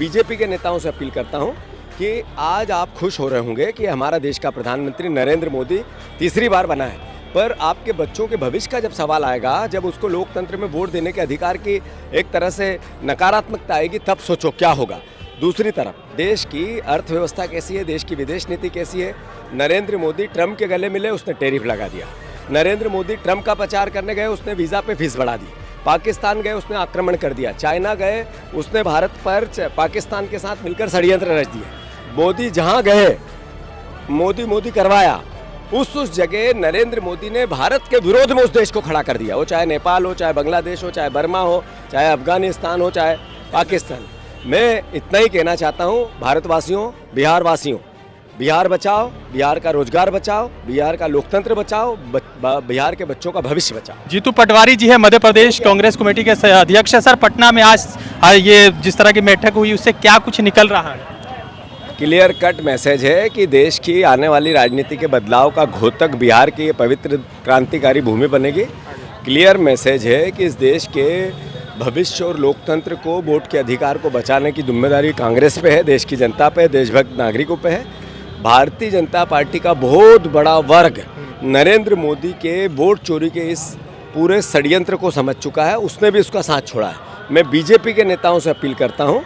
BJP के नेताओं से अपील करता हूं कि आज आप खुश हो रहे होंगे कि हमारा देश का प्रधानमंत्री नरेंद्र मोदी तीसरी बार बना है, पर आपके बच्चों के भविष्य का जब सवाल आएगा, जब उसको लोकतंत्र में वोट देने के अधिकार की एक तरह से नकारात्मकता आएगी, तब सोचो क्या होगा। दूसरी तरफ देश की अर्थव्यवस्था कैसी है, देश की विदेश नीति कैसी है। नरेंद्र मोदी ट्रंप के गले मिले, उसने टैरिफ लगा दिया। नरेंद्र मोदी ट्रंप का प्रचार करने गए, उसने वीज़ा पे फीस बढ़ा दी। पाकिस्तान गए, उसने आक्रमण कर दिया। चाइना गए, उसने भारत पर पाकिस्तान के साथ मिलकर षड्यंत्र रच दिए। मोदी जहां गए मोदी करवाया। उस जगह नरेंद्र मोदी ने भारत के विरोध में उस देश को खड़ा कर दिया, वो चाहे नेपाल हो, चाहे बांग्लादेश हो, चाहे बर्मा हो, चाहे अफगानिस्तान हो, चाहे पाकिस्तान। मैं इतना ही कहना चाहता हूँ भारतवासियों, बिहार वासियों, बिहार बचाओ, बिहार का रोजगार बचाओ, बिहार का लोकतंत्र बचाओ, बिहार के बच्चों का भविष्य बचाओ। जीतू पटवारी जी है मध्य प्रदेश कांग्रेस कमेटी के अध्यक्ष है। सर, पटना में आज ये जिस तरह की बैठक हुई, उससे क्या कुछ निकल रहा है? क्लियर कट मैसेज है कि देश की आने वाली राजनीति के बदलाव का घोतक बिहार की ये पवित्र क्रांतिकारी भूमि बनेगी। क्लियर मैसेज है कि इस देश के भविष्य और लोकतंत्र को, वोट के अधिकार को बचाने की जिम्मेदारी कांग्रेस पे है, देश की जनता पे, देशभक्त नागरिकों पे है। भारतीय जनता पार्टी का बहुत बड़ा वर्ग नरेंद्र मोदी के वोट चोरी के इस पूरे षड्यंत्र को समझ चुका है, उसने भी उसका साथ छोड़ा है। मैं बीजेपी के नेताओं से अपील करता हूं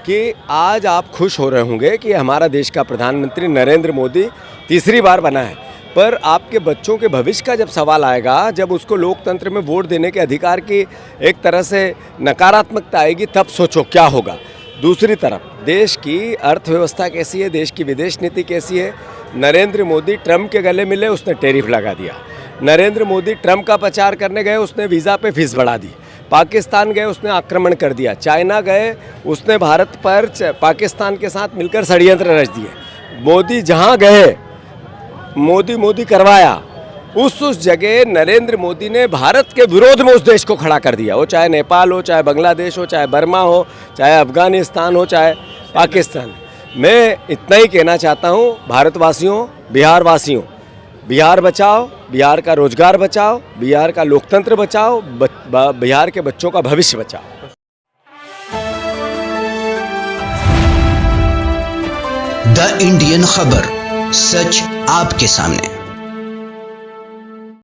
कि आज आप खुश हो रहे होंगे कि हमारा देश का प्रधानमंत्री नरेंद्र मोदी तीसरी बार बना है, पर आपके बच्चों के भविष्य का जब सवाल आएगा, जब उसको लोकतंत्र में वोट देने के अधिकार की एक तरह से नकारात्मकता आएगी, तब सोचो क्या होगा। दूसरी तरफ देश की अर्थव्यवस्था कैसी है, देश की विदेश नीति कैसी है। नरेंद्र मोदी ट्रंप के गले मिले, उसने टैरिफ लगा दिया। नरेंद्र मोदी ट्रंप का प्रचार करने गए, उसने वीज़ा पे फीस बढ़ा दी। पाकिस्तान गए, उसने आक्रमण कर दिया। चाइना गए, उसने भारत पर पाकिस्तान के साथ मिलकर षड्यंत्र रच दिए। मोदी जहां गए मोदी करवाया। उस जगह नरेंद्र मोदी ने भारत के विरोध में उस देश को खड़ा कर दिया, वो चाहे नेपाल हो, चाहे बांग्लादेश हो, चाहे बर्मा हो, चाहे अफगानिस्तान हो, चाहे पाकिस्तान। मैं इतना ही कहना चाहता हूँ भारतवासियों, बिहार वासियों, बिहार बचाओ, बिहार का रोजगार बचाओ, बिहार का लोकतंत्र बचाओ, बिहार के बच्चों का भविष्य बचाओ। द इंडियन खबर, सच आपके सामने।